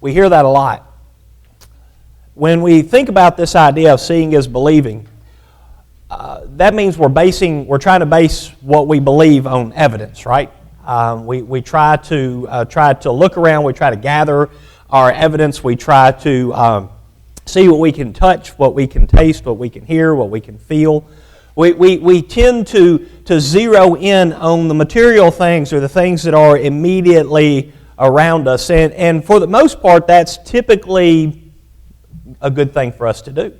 We hear that a lot. When we think about this idea of seeing is believing, that means we're trying to base what we believe on evidence, right? We try to look around, we try to gather our evidence, we try to see what we can touch, what we can taste, what we can hear, what we can feel. We tend to zero in on the material things or the things that are immediately around us. And for the most part, that's typically a good thing for us to do.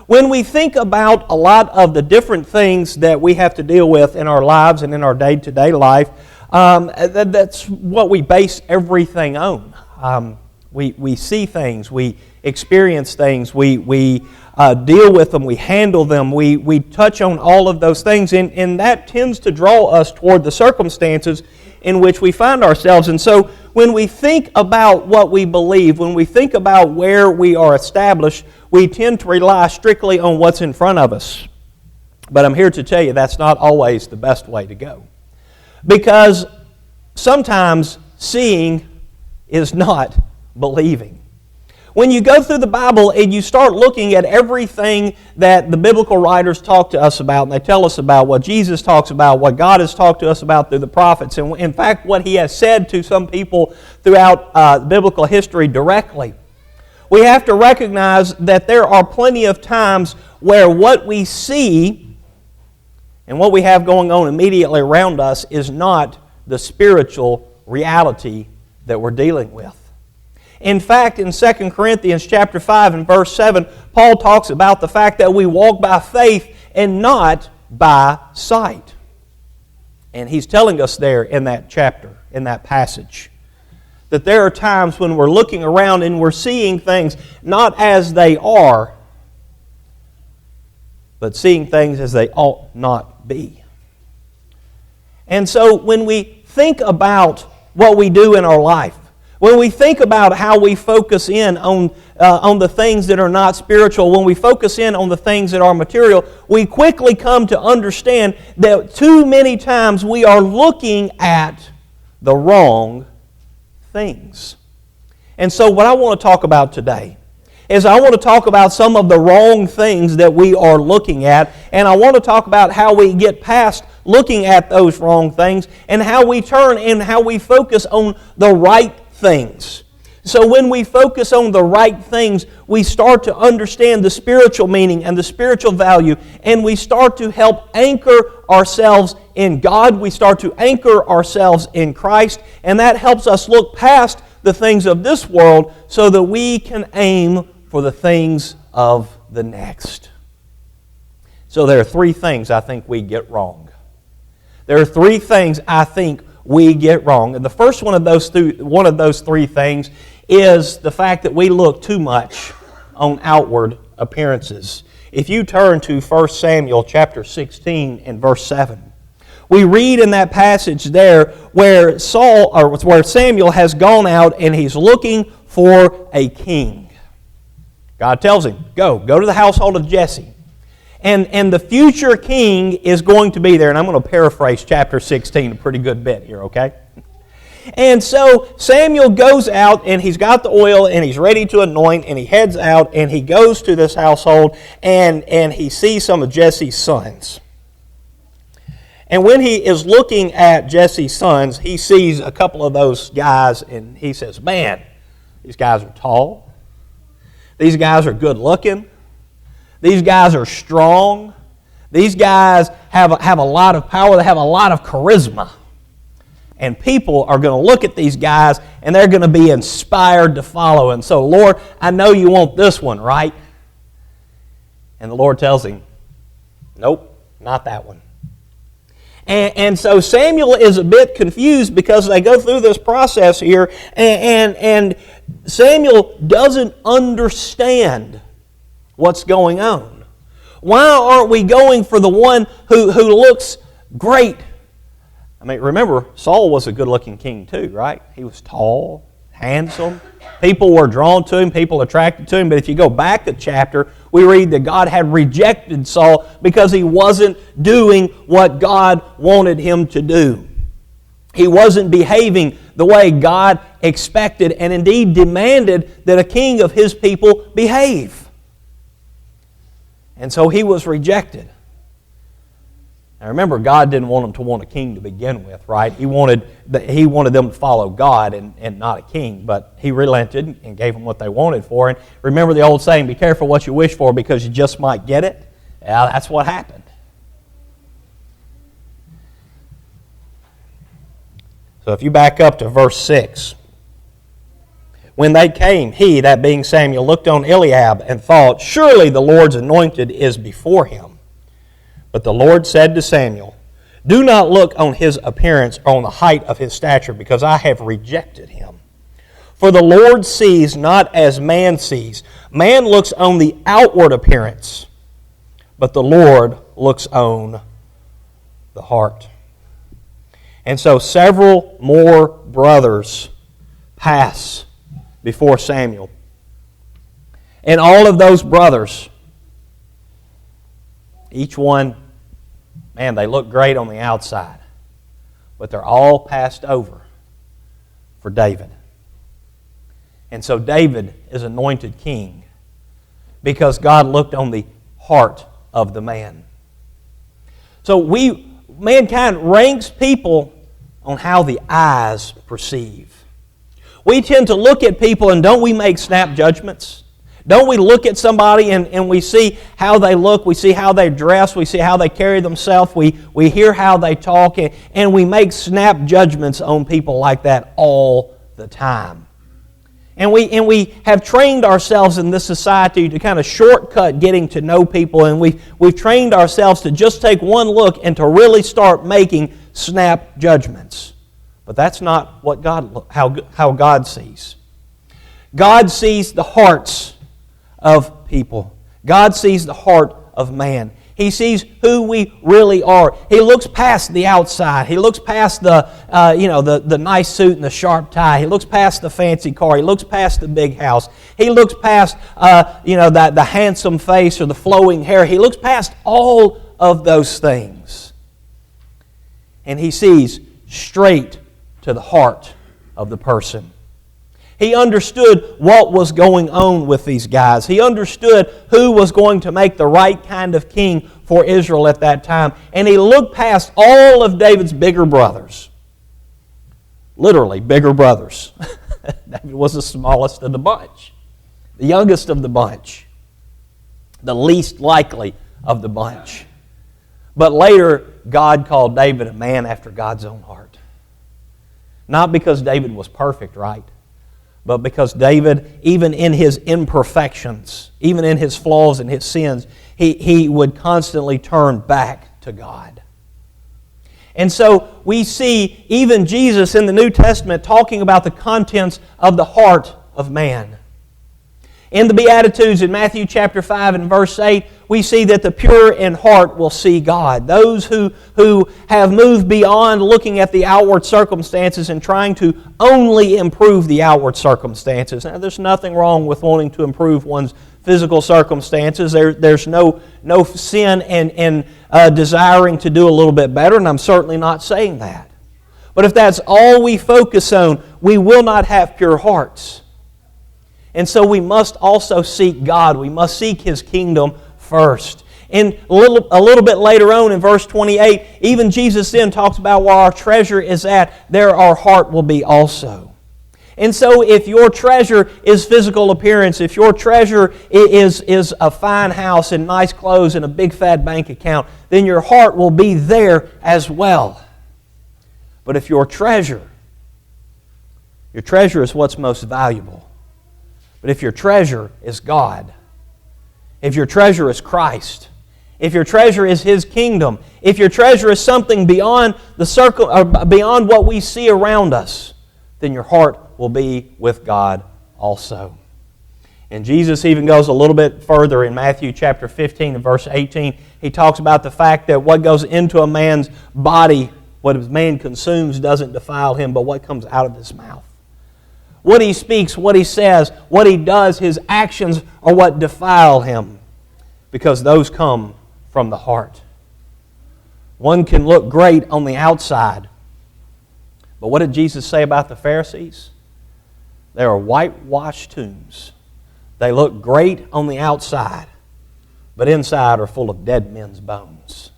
When we think about a lot of the different things that we have to deal with in our lives and in our day-to-day life, that's what we base everything on. We see things, we experience things, we deal with them, we handle them, we touch on all of those things, and that tends to draw us toward the circumstances in which we find ourselves. And so when we think about what we believe, when we think about where we are established, we tend to rely strictly on what's in front of us. But I'm here to tell you that's not always the best way to go. Because sometimes seeing is not believing. When you go through the Bible and you start looking at everything that the biblical writers talk to us about, and they tell us about what Jesus talks about, what God has talked to us about through the prophets, and in fact what He has said to some people throughout biblical history directly, we have to recognize that there are plenty of times where what we see and what we have going on immediately around us is not the spiritual reality that we're dealing with. In fact, in 2 Corinthians chapter 5 and verse 7, Paul talks about the fact that we walk by faith and not by sight. And he's telling us there in that chapter, in that passage, that there are times when we're looking around and we're seeing things not as they are, but seeing things as they ought not be. And so when we think about what we do in our life, when we think about how we focus in on the things that are not spiritual, when we focus in on the things that are material, we quickly come to understand that too many times we are looking at the wrong things. And so what I want to talk about today is I want to talk about some of the wrong things that we are looking at, and I want to talk about how we get past looking at those wrong things and how we turn and how we focus on the right things. So when we focus on the right things, we start to understand the spiritual meaning and the spiritual value, and we start to help anchor ourselves in God. We start to anchor ourselves in Christ, and that helps us look past the things of this world so that we can aim for the things of the next. So there are three things I think we get wrong. There are three things I think we get wrong. And the first one of those three things is the fact that we look too much on outward appearances. If you turn to 1 Samuel chapter 16 and verse 7, we read in that passage there where Samuel has gone out and he's looking for a king. God tells him, go to the household of Jesse. And the future king is going to be there. And I'm going to paraphrase chapter 16 a pretty good bit here, okay? And so Samuel goes out and he's got the oil and he's ready to anoint, and he heads out and he goes to this household and he sees some of Jesse's sons. And when he is looking at Jesse's sons, he sees a couple of those guys and he says, man, these guys are tall. These guys are good looking. These guys are strong. These guys have a lot of power. They have a lot of charisma. And people are going to look at these guys and they're going to be inspired to follow. And so, Lord, I know you want this one, right? And the Lord tells him, nope, not that one. And so Samuel is a bit confused because they go through this process here, and Samuel doesn't understand what's going on. Why aren't we going for the one who looks great? I mean, remember, Saul was a good-looking king too, right? He was tall, handsome. People were drawn to him. People attracted to him. But if you go back a chapter, we read that God had rejected Saul because he wasn't doing what God wanted him to do. He wasn't behaving the way God expected and indeed demanded that a king of his people behave. And so he was rejected. Now remember, God didn't want them to want a king to begin with, right? He wanted them to follow God and not a king, but He relented and gave them what they wanted for. And remember the old saying, be careful what you wish for because you just might get it? Yeah, that's what happened. So if you back up to verse 6, when they came, he, that being Samuel, looked on Eliab and thought, surely the Lord's anointed is before him. But the Lord said to Samuel, do not look on his appearance or on the height of his stature, because I have rejected him. For the Lord sees not as man sees. Man looks on the outward appearance, but the Lord looks on the heart. And so several more brothers pass before Samuel. And all of those brothers, each one, man, they look great on the outside, but they're all passed over for David. And so David is anointed king because God looked on the heart of the man. So mankind ranks people on how the eyes perceive. We tend to look at people, and don't we make snap judgments? Don't we look at somebody and we see how they look, we see how they dress, we see how they carry themselves, we hear how they talk, and we make snap judgments on people like that all the time. And we have trained ourselves in this society to kind of shortcut getting to know people, and we've trained ourselves to just take one look and to really start making snap judgments. But that's not what how God sees. God sees the hearts of people. God sees the heart of man. He sees who we really are. He looks past the outside. He looks past the nice suit and the sharp tie. He looks past the fancy car. He looks past the big house. He looks past the handsome face or the flowing hair. He looks past all of those things. And He sees straight to the heart of the person. He understood what was going on with these guys. He understood who was going to make the right kind of king for Israel at that time. And He looked past all of David's bigger brothers. Literally, bigger brothers. David was the smallest of the bunch. The youngest of the bunch. The least likely of the bunch. But later, God called David a man after God's own heart. Not because David was perfect, right? But because David, even in his imperfections, even in his flaws and his sins, he would constantly turn back to God. And so we see even Jesus in the New Testament talking about the contents of the heart of man. In the Beatitudes in Matthew chapter 5 and verse 8, we see that the pure in heart will see God. Those who have moved beyond looking at the outward circumstances and trying to only improve the outward circumstances. Now, there's nothing wrong with wanting to improve one's physical circumstances. There's no sin in desiring to do a little bit better, and I'm certainly not saying that. But if that's all we focus on, we will not have pure hearts. And so we must also seek God. We must seek His kingdom first. And a little bit later on in verse 28, even Jesus then talks about where our treasure is at, there our heart will be also. And so if your treasure is physical appearance, if your treasure is a fine house and nice clothes and a big fat bank account, then your heart will be there as well. But if your treasure is what's most valuable. But if your treasure is God, if your treasure is Christ, if your treasure is His kingdom, if your treasure is something beyond the circle, or beyond what we see around us, then your heart will be with God also. And Jesus even goes a little bit further in Matthew chapter 15 and verse 18. He talks about the fact that what goes into a man's body, what a man consumes, doesn't defile him, but what comes out of his mouth. What he speaks, what he says, what he does, his actions are what defile him, because those come from the heart. One can look great on the outside, but what did Jesus say about the Pharisees? They are whitewashed tombs. They look great on the outside, but inside are full of dead men's bones.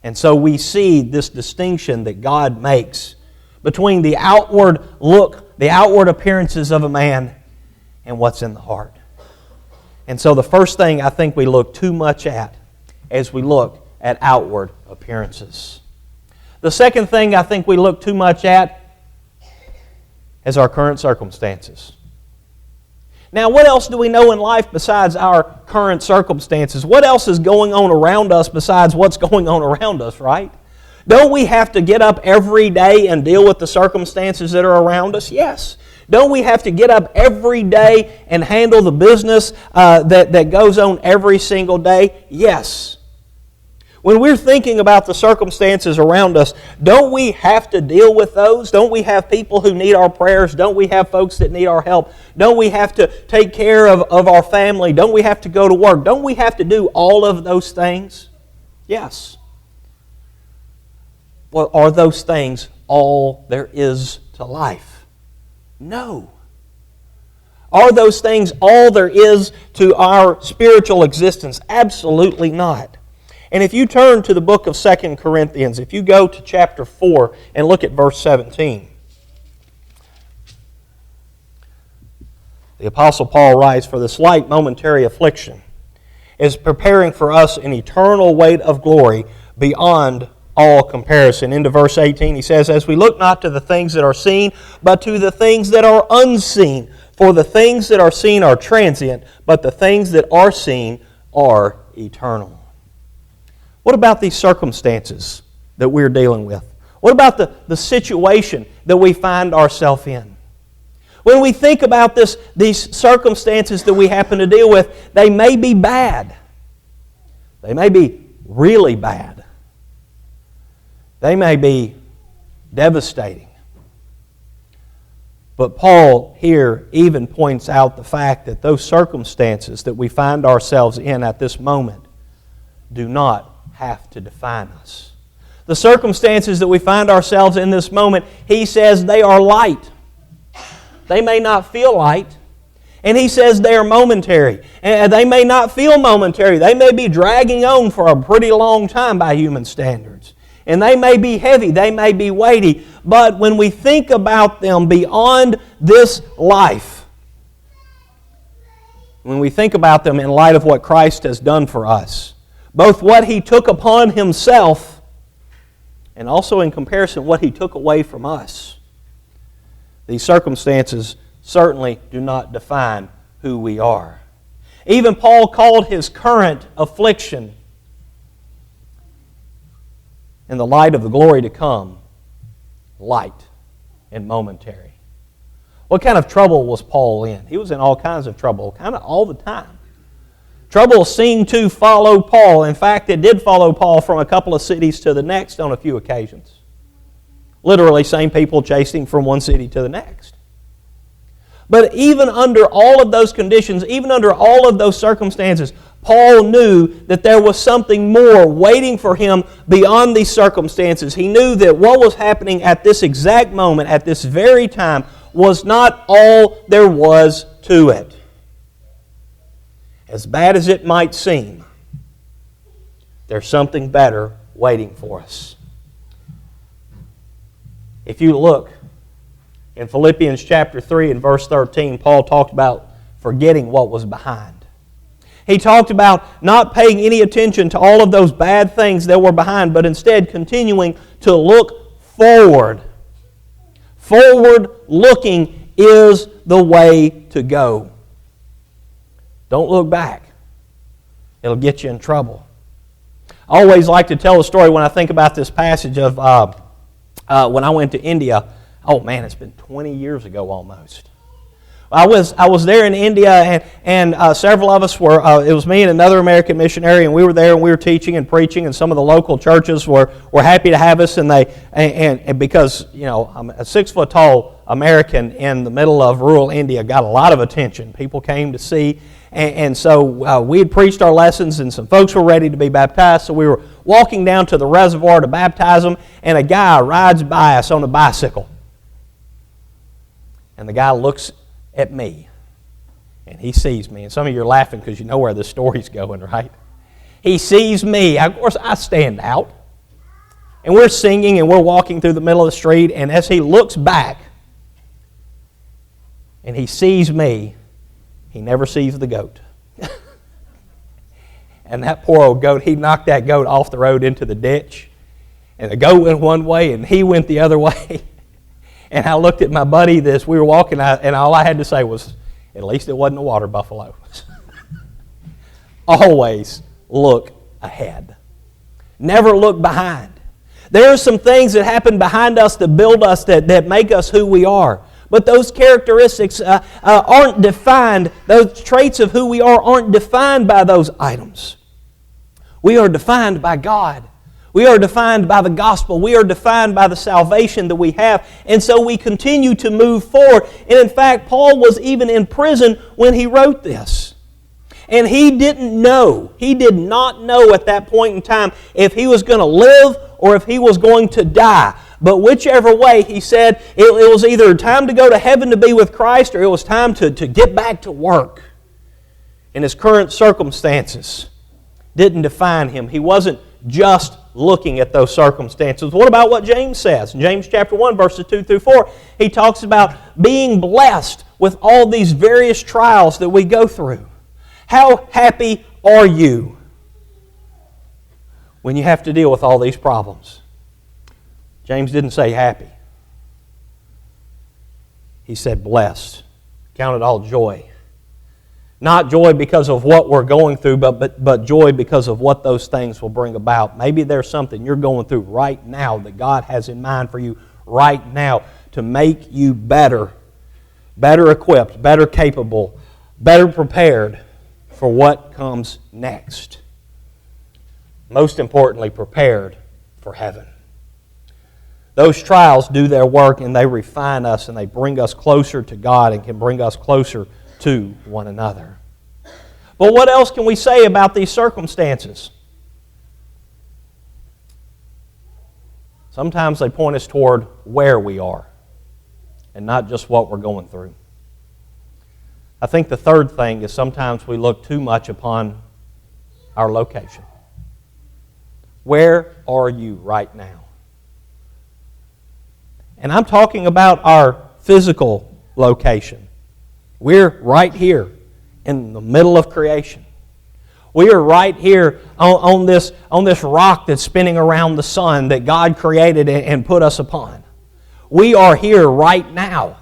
And so we see this distinction that God makes between the outward look, the outward appearances of a man, and what's in the heart. And so the first thing I think we look too much at as we look at outward appearances. The second thing I think we look too much at is our current circumstances. Now, what else do we know in life besides our current circumstances? What else is going on around us besides what's going on around us, right? Don't we have to get up every day and deal with the circumstances that are around us? Yes. Don't we have to get up every day and handle the business that goes on every single day? Yes. When we're thinking about the circumstances around us, don't we have to deal with those? Don't we have people who need our prayers? Don't we have folks that need our help? Don't we have to take care of our family? Don't we have to go to work? Don't we have to do all of those things? Yes. Well, are those things all there is to life? No. Are those things all there is to our spiritual existence? Absolutely not. And if you turn to the book of 2 Corinthians, if you go to chapter 4 and look at verse 17, the Apostle Paul writes, "For this light momentary affliction is preparing for us an eternal weight of glory beyond all comparison." Into verse 18 he says, "As we look not to the things that are seen, but to the things that are unseen. For the things that are seen are transient, but the things that are seen are eternal." What about these circumstances that we're dealing with? What about the situation that we find ourselves in? When we think about these circumstances that we happen to deal with, they may be bad. They may be really bad. They may be devastating. But Paul here even points out the fact that those circumstances that we find ourselves in at this moment do not have to define us. The circumstances that we find ourselves in this moment, he says they are light. They may not feel light. And he says they are momentary. And they may not feel momentary. They may be dragging on for a pretty long time by human standards. And they may be heavy. They may be weighty. But when we think about them beyond this life, when we think about them in light of what Christ has done for us, both what He took upon Himself and also in comparison what He took away from us, these circumstances certainly do not define who we are. Even Paul called his current affliction, in the light of the glory to come, light and momentary. What kind of trouble was Paul in? He was in all kinds of trouble, kind of all the time. Trouble seemed to follow Paul. In fact, it did follow Paul from a couple of cities to the next on a few occasions. Literally, same people chasing from one city to the next. But even under all of those conditions, even under all of those circumstances, Paul knew that there was something more waiting for him beyond these circumstances. He knew that what was happening at this exact moment, at this very time, was not all there was to it. As bad as it might seem, there's something better waiting for us. If you look in Philippians chapter 3 and verse 13, Paul talked about forgetting what was behind. He talked about not paying any attention to all of those bad things that were behind, but instead continuing to look forward. Forward looking is the way to go. Don't look back. It'll get you in trouble. I always like to tell a story when I think about this passage of when I went to India. Oh man, it's been 20 years ago almost. I was there in India, and several of us were. It was me and another American missionary, and we were there and we were teaching and preaching. And some of the local churches were happy to have us, and because I'm a 6 foot tall American in the middle of rural India, got a lot of attention. People came to see, and so we had preached our lessons, and some folks were ready to be baptized. So we were walking down to the reservoir to baptize them, and a guy rides by us on a bicycle. And the guy looks at me, and he sees me. And some of you are laughing because you know where the story's going, right? He sees me. Of course, I stand out. And we're singing and we're walking through the middle of the street, and as he looks back and he sees me, he never sees the goat. And that poor old goat, he knocked that goat off the road into the ditch. And the goat went one way and he went the other way. And I looked at my buddy we were walking, and all I had to say was, at least it wasn't a water buffalo. Always look ahead. Never look behind. There are some things that happen behind us that build us, that make us who we are. But those characteristics aren't defined, those traits of who we are aren't defined by those items. We are defined by God. We are defined by the gospel. We are defined by the salvation that we have. And so we continue to move forward. And in fact, Paul was even in prison when he wrote this. And he did not know at that point in time if he was going to live or if he was going to die. But whichever way, he said it was either time to go to heaven to be with Christ, or it was time to get back to work. And his current circumstances didn't define him. He wasn't just looking at those circumstances. What about what James says? In James chapter 1, verses 2 through 4, he talks about being blessed with all these various trials that we go through. How happy are you when you have to deal with all these problems? James didn't say happy. He said blessed. Count it all joy. Not joy because of what we're going through, but joy because of what those things will bring about. Maybe there's something you're going through right now that God has in mind for you right now to make you better equipped, better capable, better prepared for what comes next. Most importantly, prepared for heaven. Those trials do their work, and they refine us, and they bring us closer to God and can bring us closer to one another. But what else can we say about these circumstances? Sometimes they point us toward where we are and not just what we're going through. I think the third thing is sometimes we look too much upon our location. Where are you right now? And I'm talking about our physical location. We're right here in the middle of creation. We are right here on this rock that's spinning around the sun that God created and put us upon. We are here right now.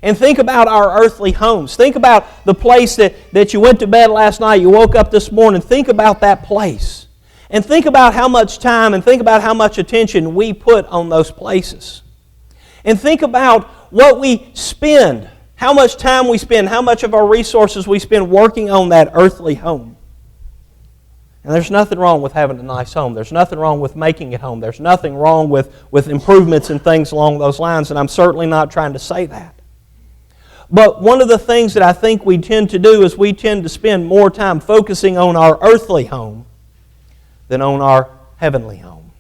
And think about our earthly homes. Think about the place that you went to bed last night, you woke up this morning. Think about that place. And think about how much time and think about how much attention we put on those places. And think about what we spend, how much time we spend, how much of our resources we spend working on that earthly home. And there's nothing wrong with having a nice home. There's nothing wrong with making it home. There's nothing wrong with improvements and things along those lines, and I'm certainly not trying to say that. But one of the things that I think we tend to do is we tend to spend more time focusing on our earthly home than on our heavenly home.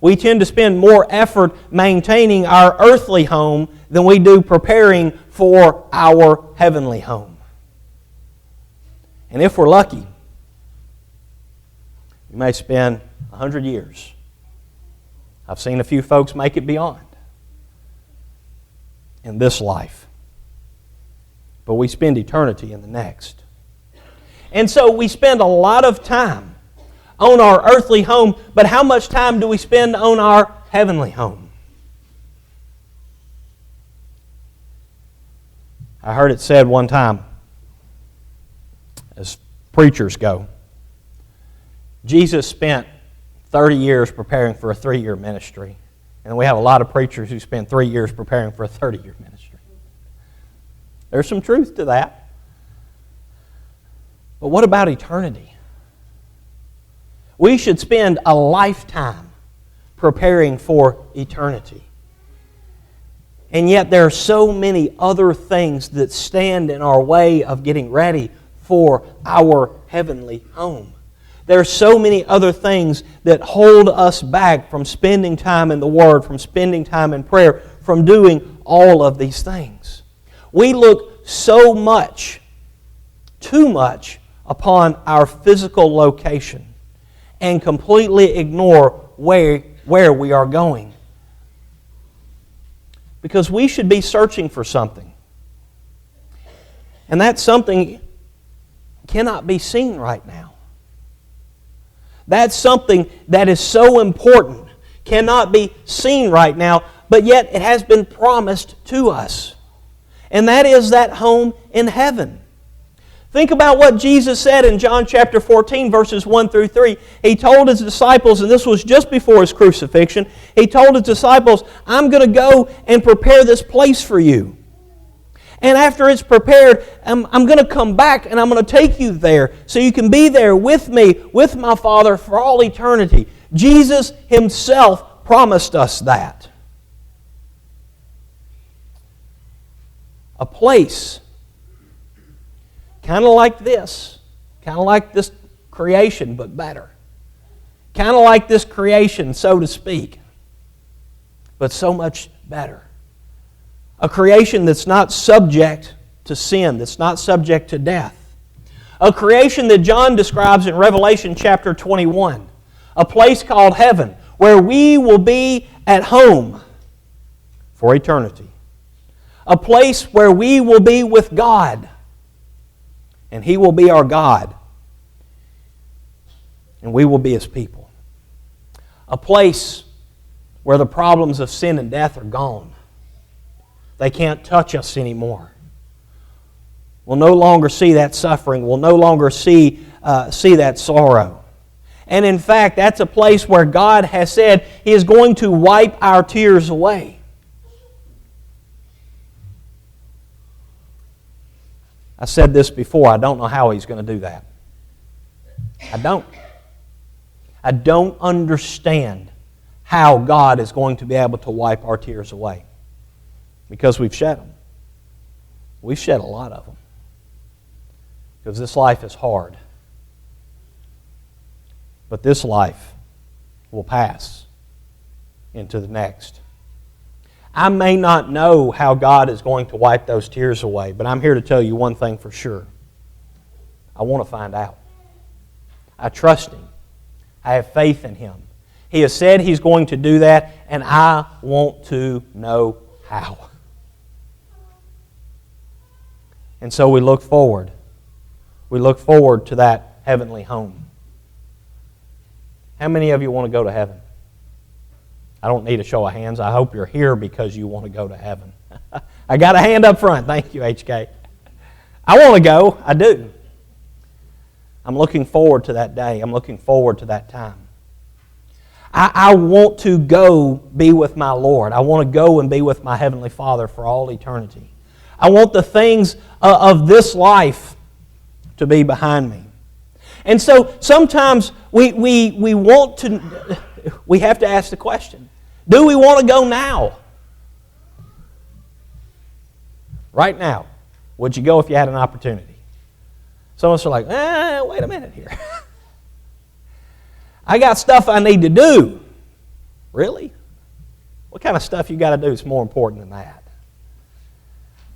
We tend to spend more effort maintaining our earthly home than we do preparing for our heavenly home. And if we're lucky, we may spend 100 years. I've seen a few folks make it beyond in this life. But we spend eternity in the next. And so we spend a lot of time on our earthly home, but how much time do we spend on our heavenly home? I heard it said one time, as preachers go, Jesus spent 30 years preparing for a 3-year ministry. And we have a lot of preachers who spend 3 years preparing for a 30-year ministry. There's some truth to that. But what about eternity? We should spend a lifetime preparing for eternity. And yet there are so many other things that stand in our way of getting ready for our heavenly home. There are so many other things that hold us back from spending time in the Word, from spending time in prayer, from doing all of these things. We look so much, too much, upon our physical location and completely ignore where we are going. Because we should be searching for something. And that something cannot be seen right now. That's something that is so important, cannot be seen right now, but yet it has been promised to us. And that is that home in heaven. Think about what Jesus said in John chapter 14, verses 1 through 3. He told His disciples, and this was just before His crucifixion, He told His disciples, I'm going to go and prepare this place for you. And after it's prepared, I'm going to come back and I'm going to take you there so you can be there with me, with my Father for all eternity. Jesus Himself promised us that. A place kind of like this creation, but better. Kind of like this creation, so to speak, but so much better. A creation that's not subject to sin, that's not subject to death. A creation that John describes in Revelation chapter 21. A place called heaven, where we will be at home for eternity. A place where we will be with God, and He will be our God, and we will be His people. A place where the problems of sin and death are gone. They can't touch us anymore. We'll no longer see that suffering. We'll no longer see that sorrow. And in fact, that's a place where God has said He is going to wipe our tears away. I said this before, I don't know how He's going to do that. I don't understand how God is going to be able to wipe our tears away. Because we've shed them. We've shed a lot of them. Because this life is hard. But this life will pass into the next. I may not know how God is going to wipe those tears away, but I'm here to tell you one thing for sure. I want to find out. I trust Him. I have faith in Him. He has said He's going to do that, and I want to know how. And so we look forward. We look forward to that heavenly home. How many of you want to go to heaven? I don't need a show of hands. I hope you're here because you want to go to heaven. I got a hand up front. Thank you, HK. I want to go. I do. I'm looking forward to that day. I'm looking forward to that time. I want to go be with my Lord. I want to go and be with my Heavenly Father for all eternity. I want the things of this life to be behind me. And so sometimes we have to ask the question, do we want to go now? Right now. Would you go if you had an opportunity? Some of us are like, wait a minute here. I got stuff I need to do. Really? What kind of stuff you got to do is more important than that?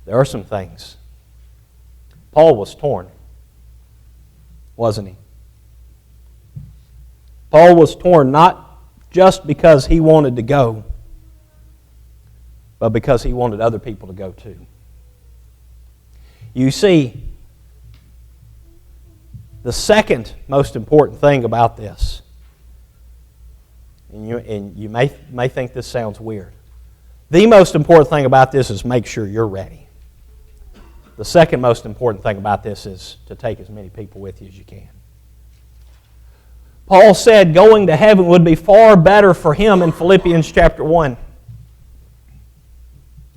There are some things. Paul was torn, wasn't he? Paul was torn not just because he wanted to go, but because he wanted other people to go too. You see, the second most important thing about this, and you may think this sounds weird, the most important thing about this is make sure you're ready. The second most important thing about this is to take as many people with you as you can. Paul said going to heaven would be far better for him in Philippians chapter 1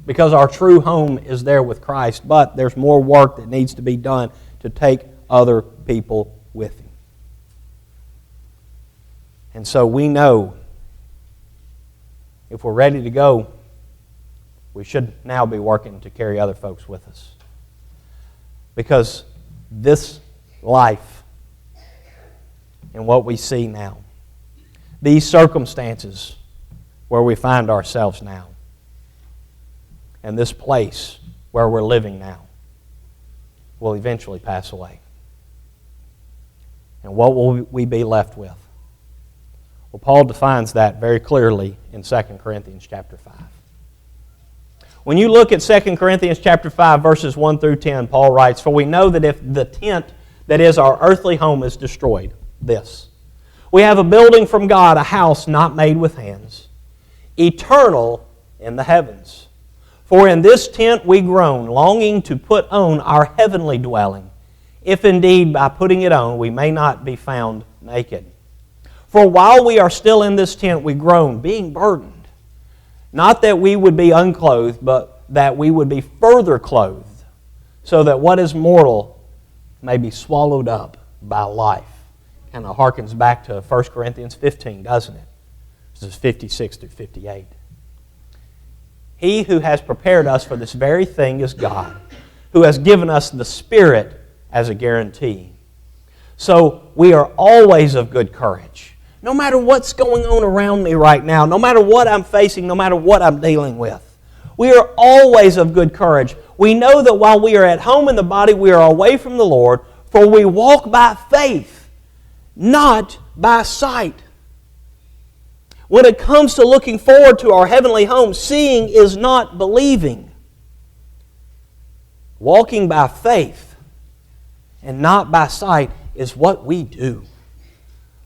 because our true home is there with Christ, but there's more work that needs to be done to take other people with him. And so we know if we're ready to go, we should now be working to carry other folks with us. Because this life and what we see now, these circumstances where we find ourselves now, and this place where we're living now will eventually pass away. And what will we be left with? Well, Paul defines that very clearly in 2 Corinthians chapter 5. When you look at 2 Corinthians chapter 5, verses 1 through 10, Paul writes, "For we know that if the tent that is our earthly home is destroyed, we have a building from God, a house not made with hands, eternal in the heavens. For in this tent we groan, longing to put on our heavenly dwelling, if indeed by putting it on we may not be found naked. For while we are still in this tent we groan, being burdened, not that we would be unclothed, but that we would be further clothed, so that what is mortal may be swallowed up by life." Kind of harkens back to 1 Corinthians 15, doesn't it? This is 56 through 58. He who has prepared us for this very thing is God, who has given us the Spirit as a guarantee. So we are always of good courage. No matter what's going on around me right now, no matter what I'm facing, no matter what I'm dealing with, we are always of good courage. We know that while we are at home in the body, we are away from the Lord, for we walk by faith, not by sight. When it comes to looking forward to our heavenly home, seeing is not believing. Walking by faith and not by sight is what we do.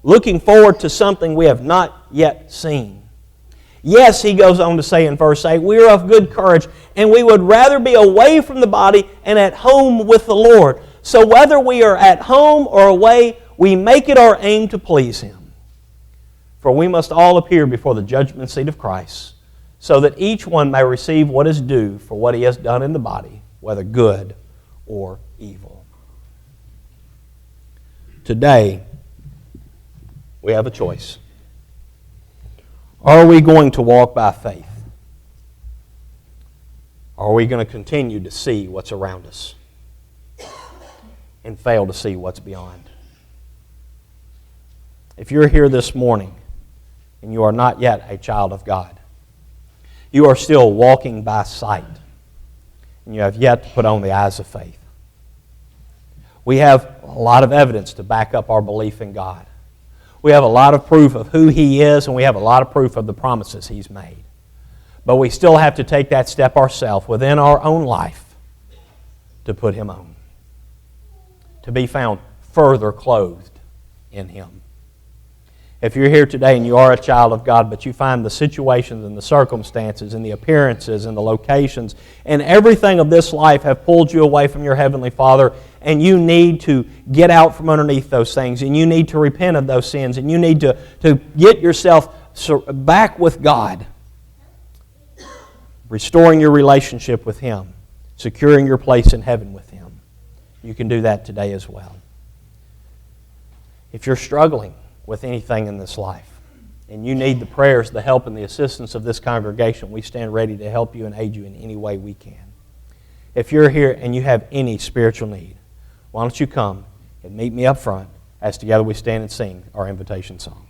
Looking forward to something we have not yet seen. Yes, he goes on to say in verse 8, we are of good courage, and we would rather be away from the body and at home with the Lord. So whether we are at home or away, we make it our aim to please Him. For we must all appear before the judgment seat of Christ, so that each one may receive what is due for what he has done in the body, whether good or evil. Today, we have a choice. Are we going to walk by faith? Or are we going to continue to see what's around us and fail to see what's beyond? If you're here this morning and you are not yet a child of God, you are still walking by sight, and you have yet to put on the eyes of faith. We have a lot of evidence to back up our belief in God. We have a lot of proof of who He is, and we have a lot of proof of the promises He's made. But we still have to take that step ourselves within our own life to put Him on, to be found further clothed in Him. If you're here today and you are a child of God, but you find the situations and the circumstances and the appearances and the locations and everything of this life have pulled you away from your Heavenly Father, and you need to get out from underneath those things, and you need to repent of those sins, and you need to get yourself back with God, restoring your relationship with Him, securing your place in heaven with Him. You can do that today as well. If you're struggling with anything in this life, and you need the prayers, the help, and the assistance of this congregation, we stand ready to help you and aid you in any way we can. If you're here and you have any spiritual need, why don't you come and meet me up front as together we stand and sing our invitation song.